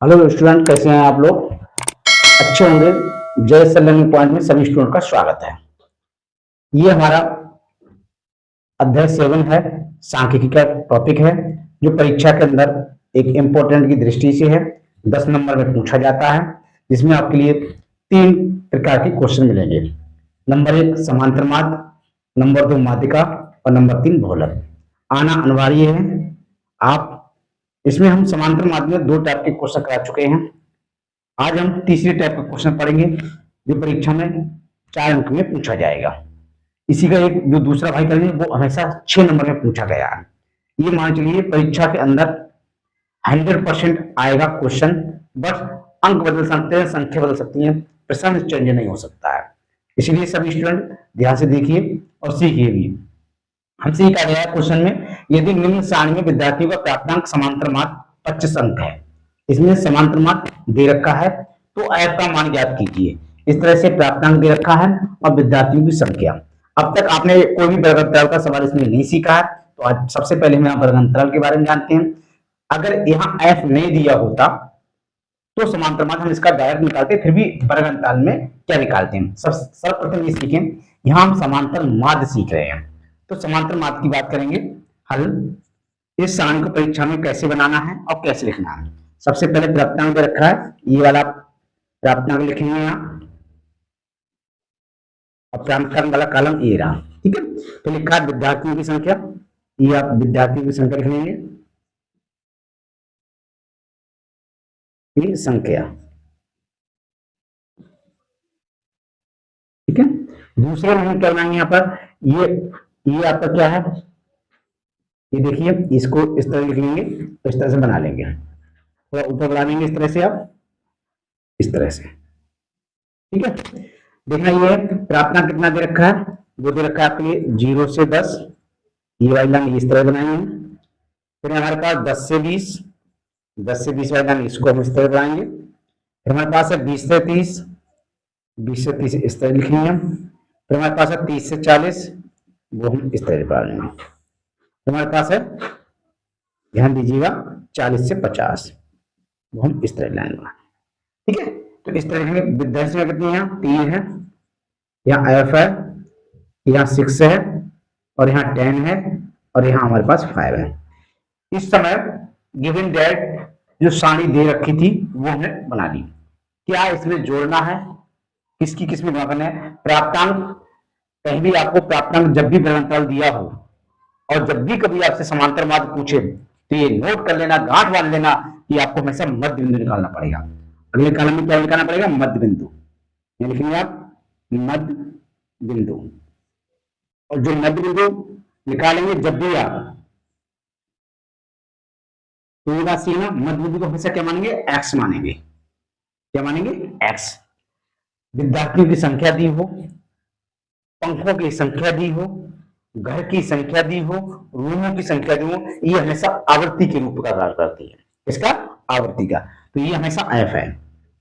Hello student, कैसे हैं आप लोग? अच्छे होंगे। जय लर्निंग पॉइंट में सभी स्टूडेंट का स्वागत है। ये हमारा अध्याय 7 है। सांख्यिकी का टॉपिक है जो परीक्षा के अंदर एक इम्पोर्टेंट की दृष्टि से है। 10 नंबर में पूछा जाता है, जिसमें आपके लिए 3 प्रकार के क्वेश्चन मिलेंगे। नंबर 1 समांतर माध्य, नंबर 2 माध्यिका और नंबर 3 बहुलक। आना अनिवार्य है। आप इसमें हम समांतर माध्य में 2 टाइप के क्वेश्चन करा चुके हैं। आज हम तीसरे टाइप का क्वेश्चन पढ़ेंगे जो परीक्षा में 4 अंक में पूछा जाएगा। इसी का एक जो दूसरा भाई करेंगे वो हमेशा 6 नंबर में पूछा गया है। ये मान चलिए परीक्षा के अंदर 100% आएगा क्वेश्चन, बस अंक बदल सकते हैं, संख्या बदल सकती है, प्रश्न चेंज नहीं हो सकता है। इसलिए सभी स्टूडेंट ध्यान से देखिए और सीखिए भी। हमसे ये कहा गया है क्वेश्चन में, यदि निम्न सारणी में विद्यार्थियों का प्राप्तांक समांतर माध्य 25 अंक है, इसमें समांतर माध्य दे रखा है, तो ऐप का मान ज्ञात कीजिए। इस तरह से प्राप्तांक दे रखा है और विद्यार्थियों की संख्या। अब तक आपने कोई भी वर्गांतराल का सवाल इसमें नहीं सीखा है, तो आज सबसे पहले हम यहाँ वर्गांतराल के बारे में जानते हैं। अगर यहाँ एफ नहीं दिया होता तो समांतर माध्य हम इसका डायरेक्ट निकालते, फिर भी वर्गांतराल में क्या निकालते हैं। सर्वप्रथम ये सीखें, यहाँ हम समांतर माध्य सीख रहे हैं, तो समांतर माध्य की बात करेंगे। हल इस सारणी को परीक्षा में कैसे बनाना है और कैसे लिखना है। सबसे पहले प्राप्तांक दे रखा है, ये वाला प्राप्तांक लिखेंगे यहाँ, और प्राप्तांक वाला कॉलम ये रहा। ठीक है, तो लिखा है विद्यार्थियों की संख्या, ये आप विद्यार्थियों की संख्या लिख लेंगे, संख्या। ठीक है, दूसरे में हम क्या बनाएंगे यहाँ पर, ये आपका क्या है, ये देखिए, इसको इस तरह लिख लेंगे, तो इस तरह से बना लेंगे, थोड़ा ऊपर बढ़ा लेंगे इस तरह से, आप इस तरह से। ठीक है, देखना ये प्राप्तांक कितना दे रखा है, वो दे रखा है आपके लिए 0 से 10, ये वाली लाइन इस तरह बनाएंगे। फिर हमारे पास 10 से 20, 10 से 20 वाली लाइन इसको हम इस तरह बनाएंगे। फिर हमारे पास है 20 से 30, 20 से 30 इस तरह लिखेंगे हम। फिर हमारे पास है 30 से 40, वो हम इस तरह बना लेंगे। फिर हमारे पास है, ध्यान दीजिएगा, 40 से 50, वो हम इस तरह लाइन बना। ठीक है, तो इस तरह के विद्यार्थी कितनी है, 3 है, यहाँ एफ है, यहाँ 6 है, और यहाँ 10 है, और यहाँ हमारे पास 5 है। इस समय गिवन डेट जो सारणी दे रखी थी वो हमने बना ली। क्या इसमें जोड़ना है, किसकी किसमें गुणा करना है। प्राप्तांक, कहीं भी आपको प्राप्तांक जब भी वर्गांतराल दिया हो और जब भी कभी आपसे समांतर माध्य पूछे, तो ये नोट कर लेना, गांठ बांध लेना कि आपको हमेशा मध्य बिंदु निकालना पड़ेगा। अगले कॉलम में क्या निकालना पड़ेगा, मध्य बिंदु, ये लिखेंगे आप मध्य बिंदु। और जो मध्य बिंदु निकालेंगे जब भी आप, तो ये बात सीखना, मध्य बिंदु को हमेशा क्या मानेंगे, एक्स मानेंगे। क्या मानेंगे, एक्स। विद्यार्थियों की संख्या दी हो, पंखों की संख्या दी हो, घर की संख्या दी हो, रूमों की संख्या दी हो, ये हमेशा आवृत्ति के रूप का कार्य करती है। इसका आवृत्ति का, तो ये हमेशा एफ है।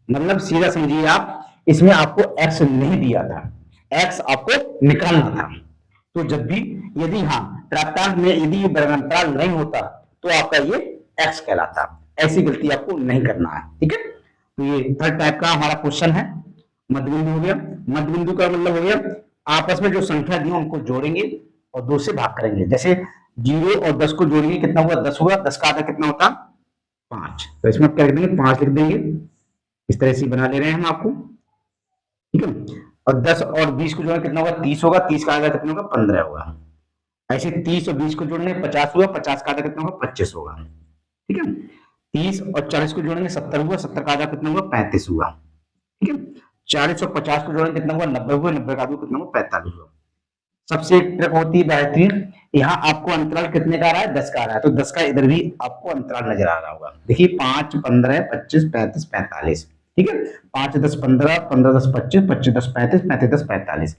मतलब सीधा समझिए आप, इसमें आपको एक्स नहीं दिया था, एक्स आपको निकालना था। तो जब भी यदि हाँ प्राप्तांक में यदि वर्गांतराल नहीं होता तो आपका ये एक्स कहलाता। ऐसी गलती आपको नहीं करना है। ठीक है, तो ये थर्ड टाइप का हमारा क्वेश्चन है। मध्य बिंदु हो गया, मध्य बिंदु का मतलब हो गया आपस में जो संख्या दी उनको जोड़ेंगे और 2 से भाग करेंगे। जैसे 0 और 10 को जोड़ेंगे कितना होगा, 10 होगा, 10 का आधा कितना होता, 5। तो इसमें क्या लिख देंगे, 5 लिख देंगे। इस तरह से बना ले रहे हैं हम आपको। ठीक है, और 10 और 20 को जोड़ना कितना होगा, 30 होगा, 30 का आधा कितना होगा, 15 होगा। ऐसे 30 और 20 को जोड़ने 50 हुआ, 50 का आधा कितना होगा, 25 होगा। ठीक है, 30 और 40 को जोड़ेंगे 70 हुआ, 70 का आधा कितना होगा, 35 हुआ। ठीक है, 40 और 50 को जोड़ेंगे कितना हुआ, 90 हुआ, 90 का आधा कितना हुआ, 45 हुआ। सबसे एक ट्रिक होती है बेहतरीन, यहाँ आपको अंतराल कितने का आ रहा है, 10 का आ रहा है, तो 10 का इधर भी आपको अंतराल नजर आ रहा होगा। देखिए 5, 15, 25, 35, 45। ठीक है, 5, 10, 15, 15, 10, 25, 25, 10, 35, 35, 10, 45।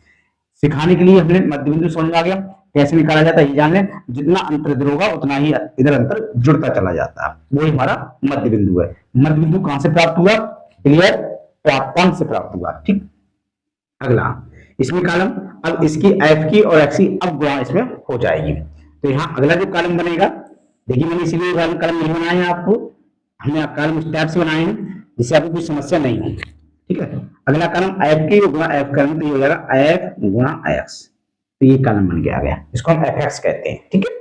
सिखाने के लिए हमने मध्य बिंदु समझ में आ गया, कैसे निकाला जाता है ये जान लें। जितना अंतर इधर होगा उतना ही इधर अंतर जुड़ता चला जाता है, वही हमारा मध्य बिंदु है। मध्य बिंदु कहां से प्राप्त हुआ, क्लियर, प्राप्तांक से प्राप्त हुआ। ठीक, अगला इसमें कॉलम, अब इसकी एफ की और एक्स की अब गुणा इसमें हो जाएगी। तो यहाँ अगला जो कॉलम बनेगा, देखिए मैंने इसीलिए कॉलम नहीं बनाया है आपको, हमने कॉलम इस टाइप से बनाए हैं जिससे आपको कोई समस्या नहीं हो। ठीक है, अगला कॉलम एफ के गुणा एफ करेंगे तो ये हो जाएगा एफ गुणा एक्स, तो ये कॉलम बन के आ गया, इसको हम एफ एक्स कहते हैं। ठीक है,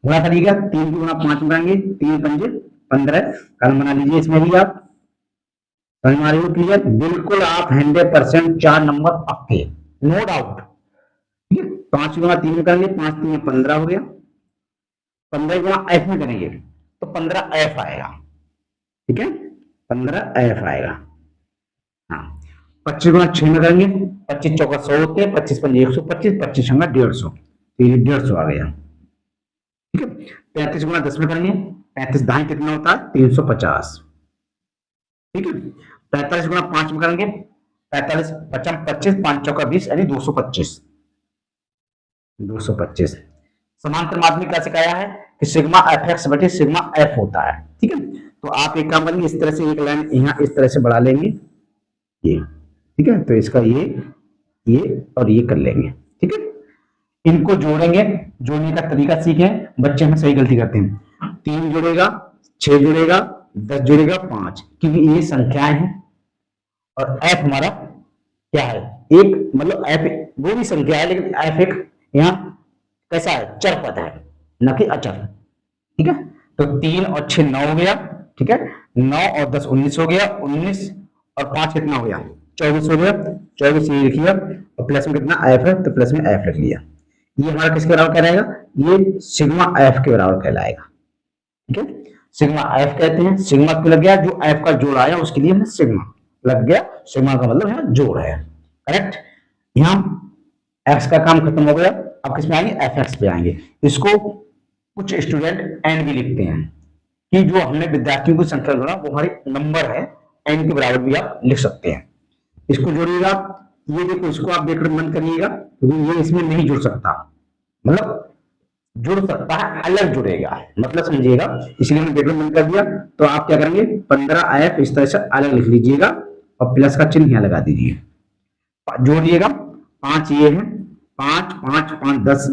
गुणा करिएगा, 3 की गुणा 5 बनाएंगे, 3 पंजे 15, कॉलम बना लीजिए इसमें भी आप। समझ में आ रही हो? क्लियर, बिल्कुल आप 100% 4 नंबर पक्के, नो डाउट। ठीक है, 5 गुणा 3 में करेंगे, 5 3 15 हो गया, 15 गुणा एफ में करेंगे तो 15 एफ आएगा। ठीक है, 15 एफ आएगा। हाँ, 25 गुणा 6 में करेंगे, 25 चौका 100 होते हैं, 25 पंजे 125, 25 छंगा 150, तो ये 150 आ गया। ठीक है, 35 गुणा 10 में करेंगे, 35 दाएं कितना होता है 350। ठीक है, 45 गुणा 5 में करेंगे, 45 पचम 25, 5 चौका 20 यानी 225, 225। समांतर माध्य में क्या सिखाया है कि सिग्मा एफ एक्स बटे सिग्मा एफ होता है। ठीक है, तो आप एक काम करेंगे, इस तरह से एक लाइन यहाँ इस तरह से बढ़ा लेंगे ये। ठीक है, तो इसका ये और ये कर लेंगे। ठीक है, इनको जोड़ेंगे, जोड़ने का तरीका सीखे, बच्चे हमें सही गलती करते हैं। 3 जुड़ेगा, 6 जुड़ेगा, 10 जुड़ेगा, 5, क्योंकि ये संख्याएं हैं और एफ हमारा क्या है, एक मतलब एफ वो भी संख्या है लेकिन एफ एक यहाँ कैसा है, चर पद है, न कि अचर। ठीक है, तो 3 और 6 9 हो गया। ठीक है, 9 और 10 19 हो गया, 19 और 5 कितना हो गया 24 हो गया, 24 ये लिखिए, और प्लस में कितना एफ है तो प्लस में एफ लिख लिया। ये हमारा किसके बराबर कहलाएगा, ये सिग्मा एफ के बराबर कहलाएगा। ठीक है, सिग्मा एफ कहते हैं, सिग्मा क्यों लग गया, जो एफ का जोड़ आया उसके लिए सिग्मा लग गया, सिग्मा का मतलब यहाँ जोड़ है। करेक्ट, यहाँ एक्स का काम खत्म हो गया, अब किस में आएंगे, एफ एक्स पे आएंगे। इसको कुछ स्टूडेंट एन भी लिखते हैं कि जो हमने विद्यार्थियों की संख्या जोड़ा वो हमारे नंबर है, एन के बराबर भी आप लिख सकते हैं। इसको जोड़िएगा, ये देखो इसको आप देखकर बंद करिएगा क्योंकि ये इसमें नहीं जुड़ सकता, मतलब जुड़ सकता है अलग जुड़ेगा, मतलब समझिएगा, इसलिए मैंने ब्रैकेट बंद कर दिया। तो आप क्या करेंगे 15 एफ इस तरह से अलग लिख लीजिएगा और प्लस का चिन्ह यहाँ लगा दीजिए, जोड़िएगा। 5 ये है, 5 5 5 10,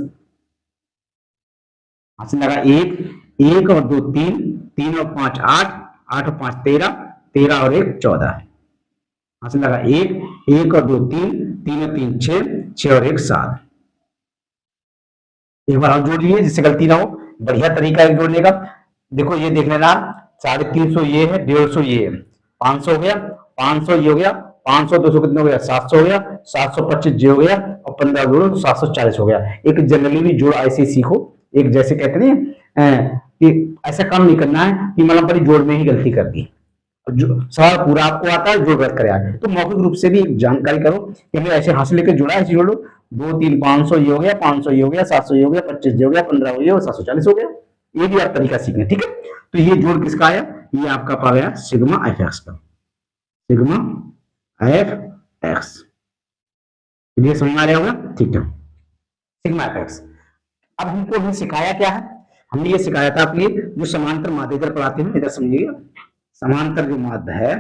हाथ लगा 1 1 और 2 3, 3 और 5 8, 8 और 5 13, 13 और 1 14, हाथ लगा 1 1 और 2 3, 3 और 3 6, 6 और 1 7। एक बार और जोड़ लीजिए जिससे गलती ना हो, बढ़िया तरीका है जोड़ने का। देखो ये देख लेना, 350 ये है, 150 ये है, 500 हो गया, 500 ये हो गया, 500 200 कितना हो गया 700 हो गया, 725 ये हो गया और 15 जोड़ो तो 740 हो गया। एक जनरली भी जोड़ ऐसे सीखो, एक जैसे कहते हैं कि ऐसा काम नहीं करना है कि मतलब बड़ी जोड़ में ही गलती कर दी, जो सवाल पूरा आपको आता है जो गलत करे आगे, तो मौखिक रूप से भी जानकारी करो कि हमें ऐसे हाथ से लेकर जोड़ा, ऐसे जोड़ लो, 2 3 500 ये हो गया, 500 ये हो गया, 700 ये हो गया, 25 ये हो गया, 15 हो गया और 740 हो गया। ये भी आप तरीका सीखें। ठीक है, तो ये जोड़ किसका आया, ये आपका पा गया सिग्मा एफ एक्स का, सिग्मा एफ एक्स। ये समझ में आ रहा होगा। ठीक है, सिग्मा एफ एक्स। अब हमको भी सिखाया क्या है, हमने ये सिखाया था आपके जो समांतर माध्य इधर पढ़ाते हैं, इधर समझिएगा, समांतर जो माध्य है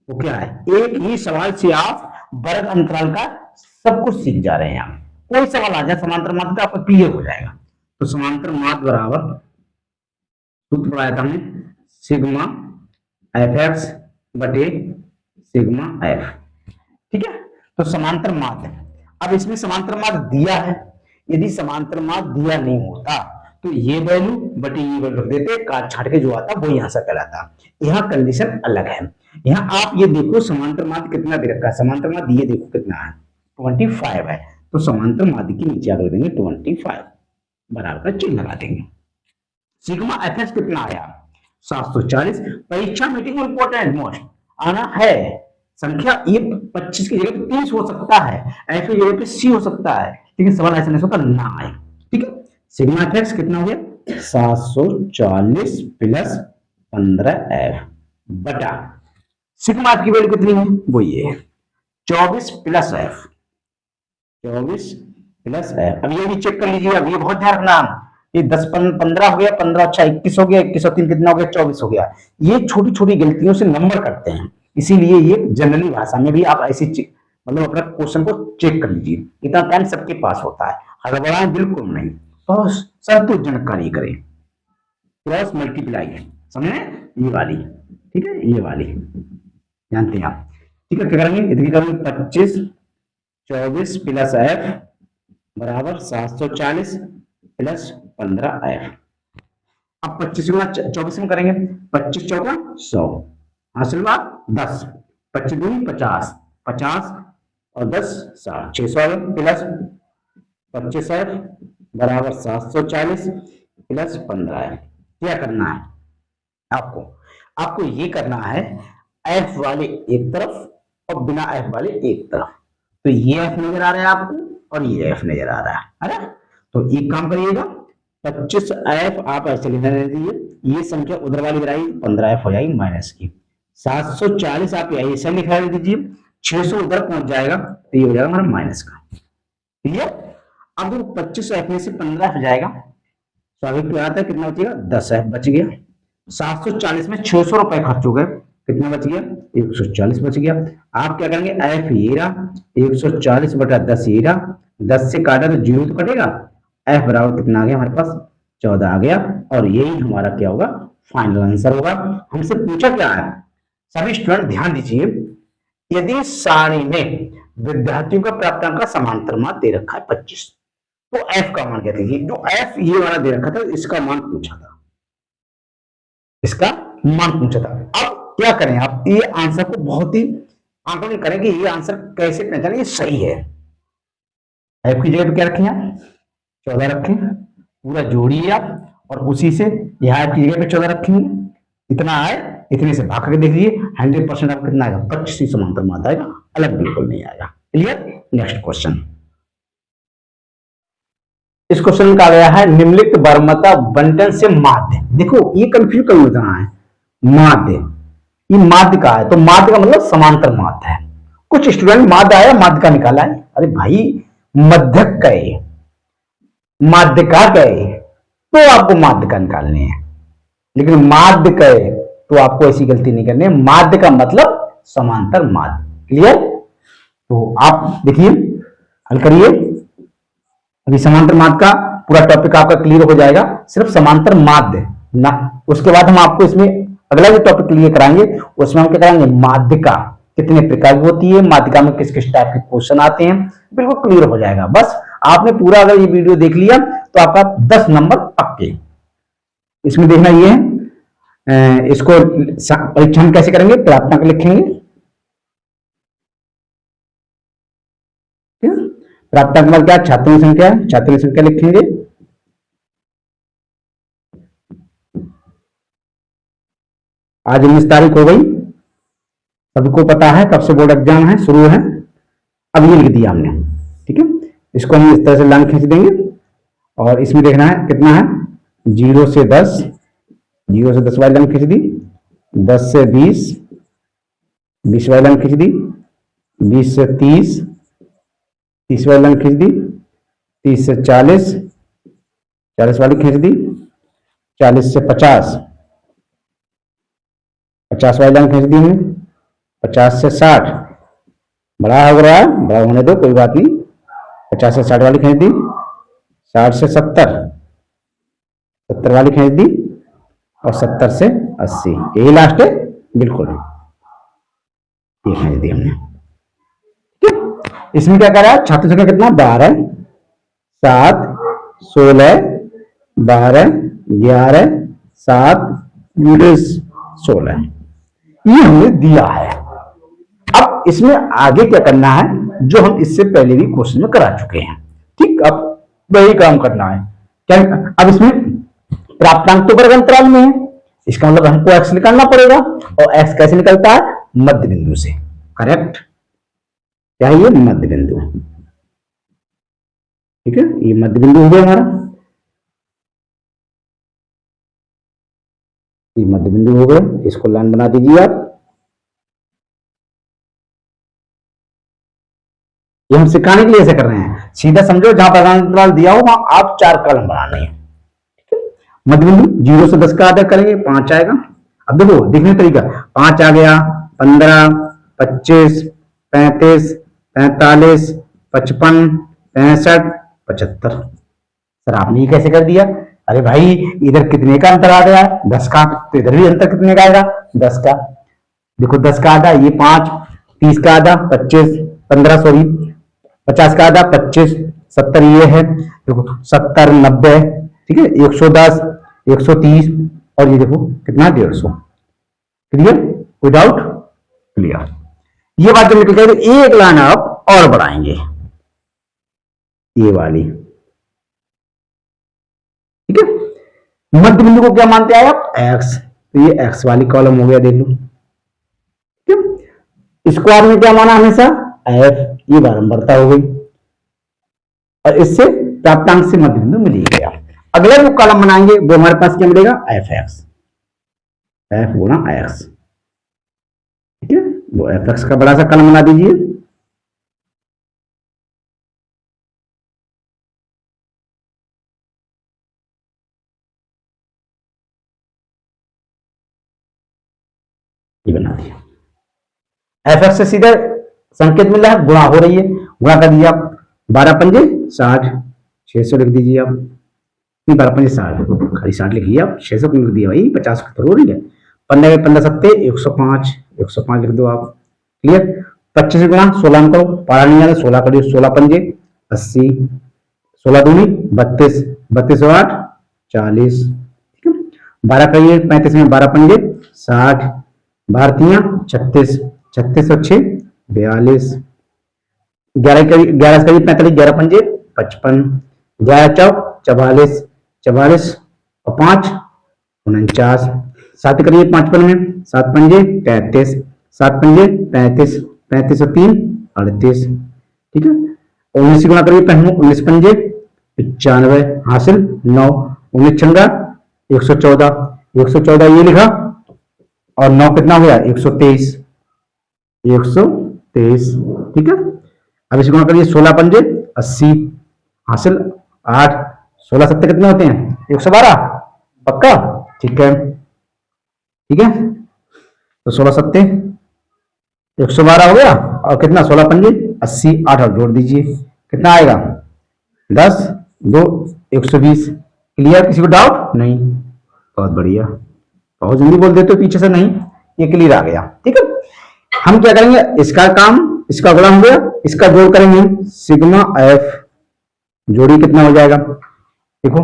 वो क्या है, एक ही सवाल से आप वर्ग अंतराल का सब कुछ सीख जा रहे हैं। आप कोई सवाल आ जाए समांतर माध्य का आपको क्लियर हो जाएगा। तो समांतर माध्य बराबर सूत्र पढ़ाया था हमने, सिग्मा एफ एक्स बटे सिग्मा एफ। ठीक है, तो समांतर माध्य, अब इसमें समांतर माध्य दिया है, यदि समांतर माध्य दिया नहीं होता तो ये वैल्यू बटे ये वैल्यू रख देते, काट छाट के जो आता वो यहां से कहलाता। यहाँ कंडीशन अलग है, यहाँ आप ये देखो समांतर माध्य कितना दे रखा है, समांतर माध्य ये देखो कितना है 25 है, तो समांतर माध्य के नीचे आकर देंगे 25 बराबर का चिन्ह लगा देंगे। सिग्मा एफ एक्स कितना आया 740। परीक्षा मीटिंग में इंपॉर्टेंट मोस्ट आना है, संख्या ये 25 की जगह पे 30 हो सकता है, एफ की जगह पे सी हो सकता है, लेकिन सवाल ऐसा नहीं होता ना आए। ठीक है, सिग्मा एफ एक्स कितना हो गया 740 प्लस 15f बटा सिग्मा एफ की वैल्यू कितनी है वो ये है 24 प्लस एफ, 24 प्लस एफ। अब ये भी चेक कर लीजिए, अब ये बहुत ध्यान रखना, ये 10 15 हो गया, 15 अच्छा 21 हो गया, 21 और 3 कितना हो गया 24 हो गया। ये छोटी छोटी गलतियों से नंबर करते हैं, इसीलिए ये जनरली भाषा में भी आप ऐसी मतलब अपना क्वेश्चन को चेक कर लीजिए, इतना टाइम सबके पास होता है, हड़बड़ाएं बिल्कुल नहीं, बहुत संतोषजनक कार्य करें, क्रॉस मल्टीप्लाई समझे। ये वाली, ठीक है, ये वाली जानते हैं आप। ठीक है, क्या करेंगे, इतनी करेंगे 25 24 प्लस एफ बराबर 740 प्लस 15f। अब 25 गुना 24 में करेंगे, 25 चौका 100, हासिल हुआ 10, 25 दूनी 50, 50 और 10 60, 600 प्लस 25f बराबर 740 प्लस 15f। क्या करना है आपको, आपको ये करना है एफ वाले एक तरफ और बिना एफ वाले एक तरफ। तो ये एफ नजर आ रहा है आपको और ये एफ नजर आ रहा है ना। तो एक काम करिएगा, 25f आप ऐसे लिखने दीजिए, ये संख्या उधर वाली बनाई 15f हो जाएगी माइनस की, 740 आप ऐसे लिखा दीजिए, 600 उधर पहुंच जाएगा तो ये हो जाएगा हमारा माइनस का। ठीक है, अब 25f में से 15f जाएगा, स्वाभाविक बात है कितना बचेगा, 10f बच गया। 740 में 600 रुपए खर्च हो गए, कितना बच गया, 140 बच गया। आप क्या करेंगे, एफ ये रहा 140 बटा 10 ये रहा, 10 से काटा तो 0 तो कटेगा, एफ बराबर कितना आ गया हमारे पास 14 आ गया। और यही हमारा क्या होगा, फाइनल आंसर होगा। हमसे पूछा क्या है, सभी स्टूडेंट ध्यान दीजिए, यदि सारणी में विद्यार्थियों का प्राप्तांक का समांतर मान दे रखा है 25, तो एफ का मान क्या था, जो एफ ये वाला दे रखा था इसका मान पूछा था, इसका मान पूछा था। अब क्या करें आप, ये आंसर को बहुत ही आंकलन करें कि ये आंसर कैसे पहचाने ये सही है। एफ की जगह पे क्या रखें आप, 14 रखें, पूरा जोड़िए आप, और उसी से यहाँ एफ की जगह पे 14 रखेंगे, इतना आए इतने से भाग करके देख लीजिए 100% आपको कितना आएगा, 25 ही समांतर मान आएगा, अलग बिल्कुल नहीं आएगा। क्लियर। नेक्स्ट क्वेश्चन, इस क्वेश्चन में कहा गया है निम्नलिखित वर्मता बंटन से माध्य। देखो ये कंफ्यूज कभी होता है, माध्य, ये माध्य का है तो माध्य का मतलब समांतर माध्य है। कुछ स्टूडेंट माध्य आया माध्य का निकाला है, अरे भाई मध्यक का है, माध्य का है तो आपको माध्य का निकालने हैं, लेकिन माध्य का है तो आपको ऐसी गलती नहीं करनी है, माध्य का मतलब समांतर माध्य। क्लियर। तो आप देखिए हल करिए, अभी समांतर माध्य का पूरा टॉपिक आपका क्लियर हो जाएगा, सिर्फ समांतर माध्य ना। उसके बाद हम आपको इसमें अगला जो टॉपिक क्लियर कराएंगे उसमें हम क्या कराएंगे, माध्यिका कितने प्रकार की होती है, माध्यिका में किस किस टाइप के क्वेश्चन आते हैं, बिल्कुल क्लियर हो जाएगा। बस आपने पूरा अगर ये वीडियो देख लिया तो आपका 10 नंबर पक्के। इसमें देखना ये है, इसको परीक्षा हम कैसे करेंगे, प्राप्तांक लिखेंगे, प्राप्तांक मतलब क्या, छात्रों की संख्या, छात्रों की संख्या लिखेंगे, आज 19 तारीख हो गई, सबको पता है कब से बोर्ड एग्जाम है, शुरू है, अब ये लिख दिया हमने। ठीक है, इसको हम इस तरह से लाइन खींच देंगे और इसमें देखना है कितना है, 0 से 10, 0 से 10 वाली लाइन खींच दी, 10 से 20, 20 वाली लाइन खींच दी, 20 से 30, 30 वाली लाइन खींच दी, 30 से 40, 40 वाली खींच दी, 40 से 50, 50 वाली लाइन खींच दी हमने, 50 से 60, बड़ा हो रहा है, बड़ा होने दो कोई बात नहीं, 50 से 60 वाली खींच दी, 60 से 70, 70 वाली खींच दी, और 70 से 80, यही लास्ट है बिल्कुल, ये खींच दी हमने। इसमें क्या कर रहा है, छात्र संख्या कितना, 12, 7, 16, 12, 11, 7, 16, ये हमने दिया है। अब इसमें आगे क्या करना है, जो हम इससे पहले भी क्वेश्चन में करा चुके हैं। ठीक, अब वही काम करना है क्या, अब इसमें प्राप्तांक तो वर्ग अंतराल में है, इसका मतलब हमको एक्स निकालना पड़ेगा, और एक्स कैसे निकलता है, मध्य बिंदु से। करेक्ट, क्या है ये, मध्य बिंदु। ठीक है, ये मध्य बिंदु हो गया हमारा, ये मध्य बिंदु हो गया, इसको लाइन बना दीजिए आप। ये हम सिखाने के लिए ऐसे कर रहे हैं, सीधा समझो जहां पर अंतराल दिया हो वहां आप 4 कॉलम बनाने हैं। मध्य बिंदु 0 से 10 का आधा करेंगे 5 आएगा। अब देखो देखने तरीका, 5 आ गया, 15, 25, 35, 45, 55, 65, 75। सर आपने ये कैसे कर दिया, अरे भाई इधर कितने का अंतर आ गया है? 10 का। तो इधर भी अंतर कितने का आएगा? 10 का। देखो 10 का आधा ये 5, 30 का आधा 25, 15 सॉरी, 50 का आधा 25, 70 ये है, देखो 70, 90, ठीक है, 110, 130 और ये देखो कितना 150। क्लियर? Without clear. ये बात जब निकल जाए तो एक लाइन आप और बढ़ाएंगे, ये वाली, ठीक है। मध्य बिंदु को क्या मानते हैं आप? एक्स। तो ये एक्स वाली कॉलम हो गया, देख लो, ठीक है। स्क्वायर में क्या माना हमेशा? एफ। ये बारंबारता हो गई और इससे प्राप्तांक से मध्य बिंदु मिल गया। अगले जो कॉलम बनाएंगे वो हमारे पास क्या मिलेगा? एफ एक्स, एफ गुना एक्स, ठीक है। वो एफ एक्स का बड़ा सा कॉलम बना दीजिए। ये बना दिया। एफ एक्स से सीधा संकेत मिल रहा है, गुणा हो रही है, गुणा कर दीजिए आप। 12 पंजे 60, 600 लिख दीजिए आप। नहीं 12 पंजे 60, खाली 60 लिख लिया आप, 600 क्यों लिख दिया भाई? 50 तो हो रही है। 15 के 15 सत्ते 105, 105 लिख दो आप। क्लियर? 25 गुणा 16 करो, पारा नहीं आता, 16 करिए, 16 पंजे 80, 16 दूनी 32, 32 और 8 40, ठीक है। 12 करिए 35 में 12 पंजे 60, भारतीय 36, 36 और 6 42, 11 करिए 11 करिए 45, 11 पंजे 55, 11 चौक 44, 44 और 5 49, 7 करिए 55 में 7 पंजे 33, 7 पंजे 35, 35 और 3 38, ठीक है। 19 गुणा करिए 19 पंजे 95, हासिल 9, 19 छंगा 114, 114 ये लिखा और 9 कितना हो गया? 123, 123, ठीक है। अब इसे गुणा करिए 16 पंजे 80, हासिल 8, 16 सत्ते कितने होते हैं? 112, पक्का? ठीक है, ठीक है। तो 16 सत्ते 112 हो गया और कितना? 16 पंजे 80, 8 और जोड़ दीजिए, कितना आएगा? 10, 2, 120। क्लियर? किसी को डाउट नहीं? बहुत बढ़िया, बहुत जल्दी बोल देते हो पीछे से नहीं, ये क्लियर आ गया, ठीक है। हम क्या करेंगे? इसका काम, इसका गुणा हो गया, इसका जोड़ करेंगे, सिग्मा एफ जोड़ी कितना हो जाएगा? देखो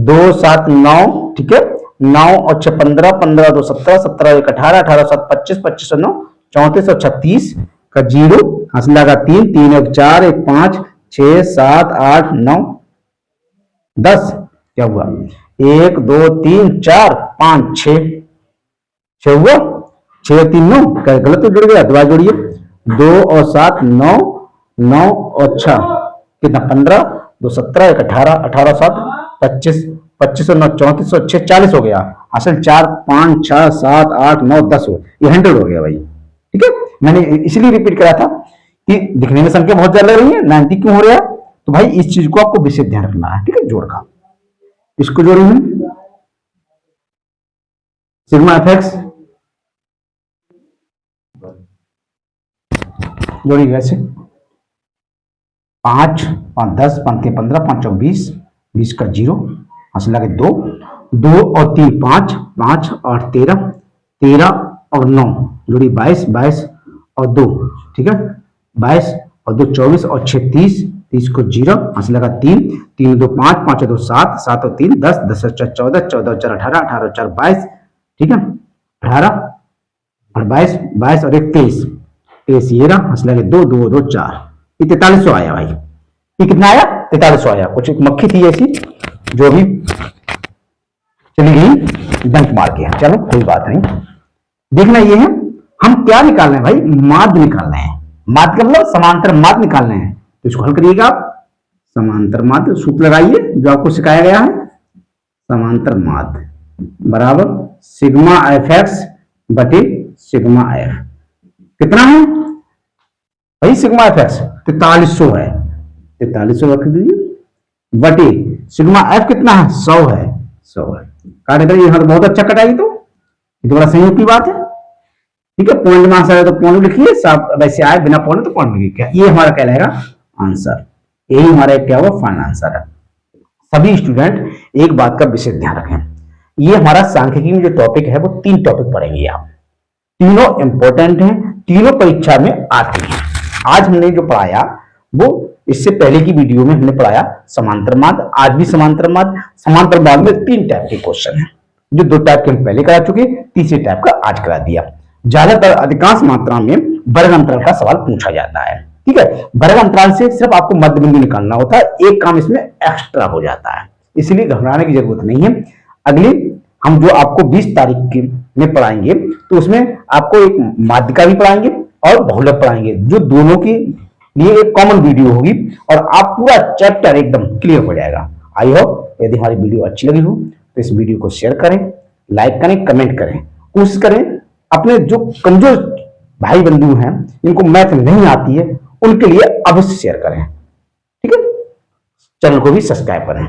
2 7 9, ठीक है, 9 और 6 15, 15 2 17, 17 1 18, 18 7 25, 25 और 9 34 और 36 का जीरो, हासिल लगा 3, 3 1 4, 1 5 6 7 8 9 10, क्या हुआ? 1 2 3 4 5 6, 6 हुआ, 6 3 9, क्या गलत तो जुड़ गया? दोबारा जोड़िए, 2 और 7 9, 9 और 6 कितना? 15, 2 17, 1 18, 18 7 25, 25 और 9 34 और 6 40 हो गया, असल 4 5 6 7 8 9 10 हो, ये 100 हो गया भाई, ठीक है। मैंने इसलिए रिपीट करा था कि दिखने में संख्या बहुत ज्यादा लग रही है, 90 क्यों हो रहा है? तो भाई इस चीज को आपको विशेष ध्यान रखना है, ठीक है। जोड़ का इसको जोड़ी हूं, सिग्मा एफ एक्स जोड़ी वैसे 5 5 10, 5 3 15, 5 4 20, 20 का जीरो, हासिल लगे 2, 2 और 3 5, 5 8 13, 13 और 9 जोड़ी 22, 22 और 2, ठीक है, 22 और 2 24 और 6 30, 30 को जीरो, हासिल लगा 3, 3 2 5, 5 2 7, 7 और 3 10, 10 और 4 14, 14 और 4 18, 18 और 4 22, ठीक है, 18 और 22, 22 और 1 23, 23 ये रहा, हासिल लगे 2 2 2 4, ये 4300 आया भाई। ये कितना आया? 4300 आया। कुछ एक मक्खी थी ऐसी जो भी चली गई डंक मार के, चलो कोई बात नहीं। देखना ये है हम क्या निकाल रहे हैं भाई? माध्य निकाल रहे हैं। माध्य का मतलब समांतर माध्य निकाल रहे हैं, तो इसको हल करिएगा आप। समांतर माध्य सूत्र लगाइए जो आपको सिखाया गया है, समांतर माध्य बराबर सिग्मा एफ एक्स बटे सिग्मा एफ। कितना है भाई? सिग्मा एफ एक्स 4300 है, 4300 रख दीजिए बटे सिग्मा एफ कितना है? 100 है, 100 है। काट करिए, यहाँ तो बहुत अच्छा कटाई, तो ये तो बड़ा संयोग की बात है, ठीक है। पॉइंट में आंसर है तो पॉइंट लिखिए, सब वैसे आए बिना पॉइंट तो पॉइंट लिखिए, ये हमारा कहलाएगा आंसर। यही हमारा क्या हुआ? फाइनल आंसर है। सभी स्टूडेंट एक बात का विशेष ध्यान रखें, ये हमारा सांख्यिकी में जो टॉपिक है वो 3 टॉपिक पढ़ेंगे आप, तीनों इंपॉर्टेंट हैं, तीनों परीक्षा में आते हैं। आज हमने जो पढ़ाया वो इससे पहले की वीडियो में हमने पढ़ाया समांतर मार्ग, आज भी समांतर मार्ग। समांतर मार्ग में 3 टाइप के क्वेश्चन हैं, जो 2 टाइप के हम पहले करा चुके, तीसरे टाइप का आज करा दिया। ज्यादातर अधिकांश मात्रा में वर्ग अंतराल का सवाल पूछा जाता है, ठीक है। वर्ग अंतराल से सिर्फ आपको मध्य बिंदु निकालना होता है, एक काम इसमें एक्स्ट्रा हो जाता है, इसलिए घबराने की जरूरत नहीं है। अगली हम जो आपको 20 तारीख में पढ़ाएंगे तो उसमें आपको एक माध्यिका भी पढ़ाएंगे और बहुलक पढ़ाएंगे, जो दोनों के लिए एक कॉमन वीडियो होगी और आप पूरा चैप्टर एकदम क्लियर हो जाएगा। आई होप यदि हमारी वीडियो अच्छी लगी हो तो इस वीडियो को शेयर करें, लाइक करें, कमेंट करें, कोशिश करें अपने जो कमजोर भाई बंधु हैं जिनको मैथ नहीं आती है उनके लिए अवश्य शेयर करें, ठीक है। चैनल को भी सब्सक्राइब करें।